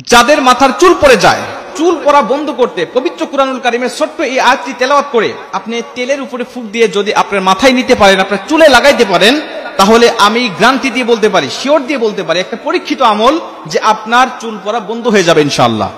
যাদের মাথার চুল পড়ে যায়, চুল পড়া বন্ধ করতে পবিত্র কুরআনুল কারীমের ছোট্ট এই আয়াতটি তেলাওয়াত করে আপনি তেলের উপরে ফুঁক দিয়ে যদি আপনার মাথায় নিতে পারেন, আপনার চুলে লাগাইতে পারেন, তাহলে আমি গ্যারান্টি দিয়ে বলতে পারি, শিওর দিয়ে বলতে পারি, একটা পরীক্ষিত আমল যে আপনার চুল পড়া বন্ধ হয়ে যাবে ইনশাআল্লাহ।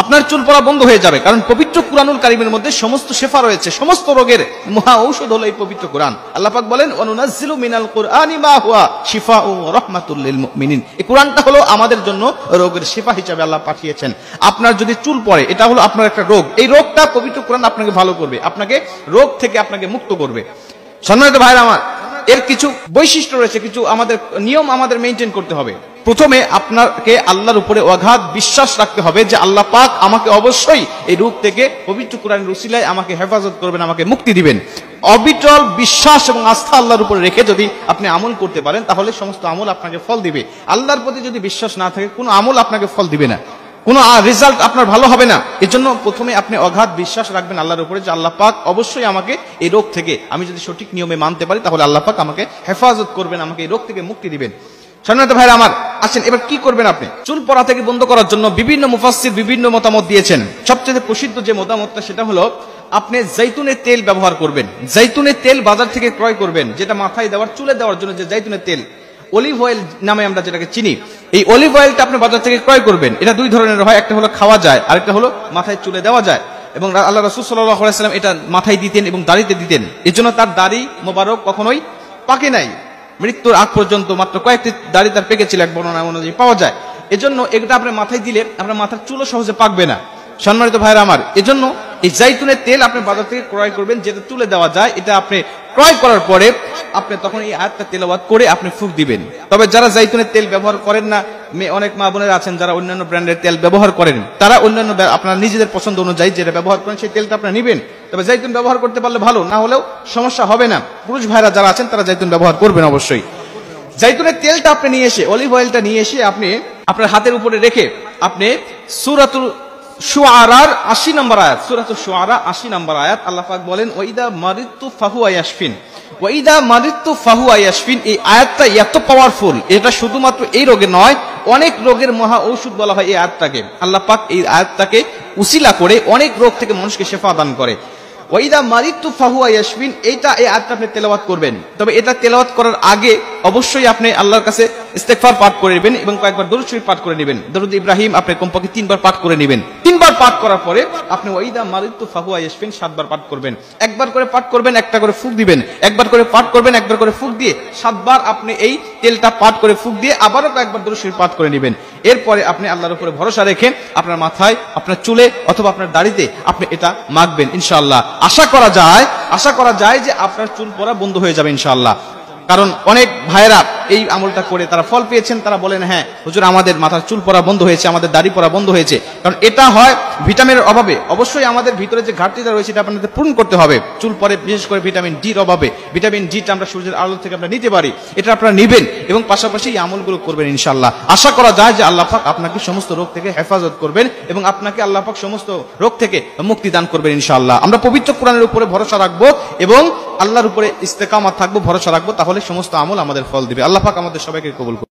আপনার চুল পড়া বন্ধ হয়ে যাবে, কারণ পবিত্র কুরআনুল কারীমের মধ্যে সমস্ত শেফা রয়েছে, সমস্ত রোগের মহা ঔষধ হলো এই পবিত্র কুরআন। আল্লাহ পাক বলেন ওয়ানুনাজ্জিলু মিনাল কুরআনি মা হুয়া শিফাউ ওয়া রাহমাতুল লিল মুমিনিন। এই কুরআনটা হলো আমাদের জন্য রোগের শিফা হিসেবে আল্লাহ পাঠিয়েছেন। আপনার যদি চুল পড়ে, এটা হলো আপনার একটা রোগ, এই রোগটা পবিত্র কুরআন আপনাকে ভালো করবে, আপনাকে রোগ থেকে আপনাকে মুক্ত করবে। সম্মানিত ভাইরা আমার, এর কিছু বৈশিষ্ট্য রয়েছে, কিছু আমাদের নিয়ম আমাদের মেইনটেইন করতে হবে। প্রথমে আপনাকে আল্লাহর উপরে অগাধ বিশ্বাস রাখতে হবে যে আল্লাহ পাক আমাকে অবশ্যই এই রোগ থেকে পবিত্র কুরআনের উসিলায় আমাকে হেফাজত করবেন, আমাকে মুক্তি দিবেন। অবিচল বিশ্বাস এবং আস্থা আল্লাহর উপরে রেখে যদি আপনি আমল করতে পারেন, তাহলে সমস্ত আমল আপনাকে ফল দিবে। আল্লাহর প্রতি যদি বিশ্বাস না থাকে, কোনো আমল আপনাকে ফল দিবে না, কোনো রেজাল্ট আপনার ভালো হবে না। এজন্য প্রথমে আপনি অগাধ বিশ্বাস রাখবেন আল্লাহর উপরে যে আল্লাহ পাক অবশ্যই আমাকে এই রোগ থেকে, আমি যদি সঠিক নিয়মে মানতে পারি, তাহলে আল্লাহ পাক আমাকে হেফাজত করবেন, আমাকে এই রোগ থেকে মুক্তি দিবেন। সম্মানিত ভাইরা আমার, আসেন এবার কি করবেন আপনি চুল পড়া থেকে বন্ধ করার জন্য? বিভিন্ন মুফাসসির বিভিন্ন মতামত দিয়েছেন। সবচেয়ে প্রসিদ্ধ যে মতামতটা সেটা হলো আপনি জৈতুনের তেল ব্যবহার করবেন। জৈতুনের তেল বাজার থেকে ক্রয় করবেন, যেটা মাথায় দেওয়ার, চুলে দেওয়ার জন্য যে জৈতুনের তেল, অলিভ অয়েল নামে আমরা যেটাকে চিনি, এই অলিভ অয়েলটা আপনি বাজার থেকে ক্রয় করবেন। এটা দুই ধরনের হয়, একটা হলো খাওয়া যায়, আরেকটা হলো মাথায় চুলে দেওয়া যায়। এবং আল্লাহ রাসূল সাল্লাল্লাহু আলাইহি ওয়াসাল্লাম এটা মাথায় দিতেন এবং দাড়িতে দিতেন। এজন্য তার দাড়ি মোবারক কখনোই পাকে নাই, মৃত্যুর আগ পর্যন্ত মাত্র কয়েকটি দাড়ি তার পেকেছিল, এক বর্ণনা অনুযায়ী পাওয়া যায়। এজন্য এটা আপনার মাথায় দিলে আপনার মাথার চুলও সহজে পাকবে না। সম্মানিত ভাইরা আমার, এজন্য এই জাইতুনের তেল আপনি বাজার থেকে ক্রয় করবেন, যেটা চুলে দেওয়া যায়। এটা আপনি ক্রয় করার পরে আপনি তখন এই আয়াতটা তেলাওয়াত করে আপনি ফুঁক দিবেন। তবে যারা জাইতুনের তেল ব্যবহার করেন না, অনেক মা বোনেরা আছেন যারা অন্যান্য ব্র্যান্ডের তেল ব্যবহার করেন, তারা অন্যান্য আপনার নিজেদের পছন্দ অনুযায়ী যেটা ব্যবহার করেন সেই তেলটা আপনারা নেবেন। তবে জাইতুন ব্যবহার করতে পারলে ভালো, না হলেও সমস্যা হবে না। পুরুষ ভাইরা যারা আছেন তারা জাইতুন ব্যবহার করবেন অবশ্যই। জাইতুনের তেলটা আপনি নিয়ে এসে, অলিভ অয়েলটা নিয়ে এসে আপনি আপনার হাতের উপরে রেখে আপনি সূরাতুল শুআরার ৮০ নম্বর আয়াত, সূরাতুল শুআরা ৮০ নম্বর আয়াত, আল্লাহ পাক বলেন ওয়াইদা মারিতু ফাহুয়া ইয়াশফিন, ওয়াইদা মারিতু ফাহুয়া ইয়াশফিন। এই আয়াতটা এত পাওয়ারফুল, এটা শুধুমাত্র এই রোগে নয়, অনেক রোগের মহা ঔষধ বলা হয় এই আয়াতটাকে। আল্লাহ পাক এই আয়াতটাকে উসিলা করে অনেক রোগ থেকে মানুষকে শেফা দান করে। ওয়াইদা মারিতু ফাহুয়া ইয়াশফিন, এইটা এই আয়াতটা আপনি তেলাওয়াত করবেন। তবে এটা তেলাওয়াত করার আগে অবশ্যই আপনি আল্লাহর কাছে ইস্তেগফার পাঠ করে নেবেন এবং কয়েকবার দরুদ শরীফ পাঠ করে নেবেন। দরুদ ইব্রাহিম আপনি কমপক্ষে ৩ বার পাঠ করে নেবেন। ৩ বার পাঠ করার পরে আপনি ওয়াইদা মারিতু ফাহুয়া ইয়াশফিন ৭ বার পাঠ করবেন। একবার করে পাঠ করবেন, একটা করে ফুঁক দিবেন, একবার করে পাঠ করবেন, একবার করে ফুঁক দিয়ে ৭ বার আপনি এই তেলটা পাঠ করে ফুঁক দিয়ে আবারও কয়েকবার দরুদ শরীফ পাঠ করে নেবেন। এরপরে আপনি আল্লাহর উপরে ভরসা রেখে আপনার মাথায়, আপনার চুলে অথবা আপনার দাড়িতে আপনি এটা মাখবেন ইনশাআল্লাহ। আশা করা যায় যে আপনার চুল পড়া বন্ধ হয়ে যাবে ইনশাআল্লাহ। কারণ অনেক ভাইরা এই আমলটা করে তারা ফল পেয়েছেন, তারা বলেন হ্যাঁ হুজুর আমাদের মাথার চুল পড়া বন্ধ হয়েছে, আমাদের দাড়ি পড়া বন্ধ হয়েছে। কারণ এটা হয় ভিটামিনের অভাবে। অবশ্যই আমাদের ভিতরে যে ঘাটতিটা রয়েছে এটা আপনাদের পূরণ করতে হবে। চুল পড়ে বিশেষ করে ভিটামিন ডির অভাবে। ভিটামিন ডিটা আমরা সূর্যের আলো থেকে আমরা নিতে পারি, এটা আপনারা নেবেন এবং পাশাপাশি এই আমলগুলো করবেন ইনশাআল্লাহ। আশা করা যায় যে আল্লাহ পাক আপনাকে সমস্ত রোগ থেকে হেফাজত করবেন এবং আপনাকে আল্লাহ পাক সমস্ত রোগ থেকে মুক্তি দান করবেন ইনশাআল্লাহ। আমরা পবিত্র কোরআনের উপরে ভরসা রাখবো এবং আল্লাহর উপরে ইস্তেকামাত থাকবো, ভরসা রাখবো, তাহলে সমস্ত আমল আমাদের ফল দিবে। আল্লাহ পাক আমাদের সবাইকে কবুল করুন।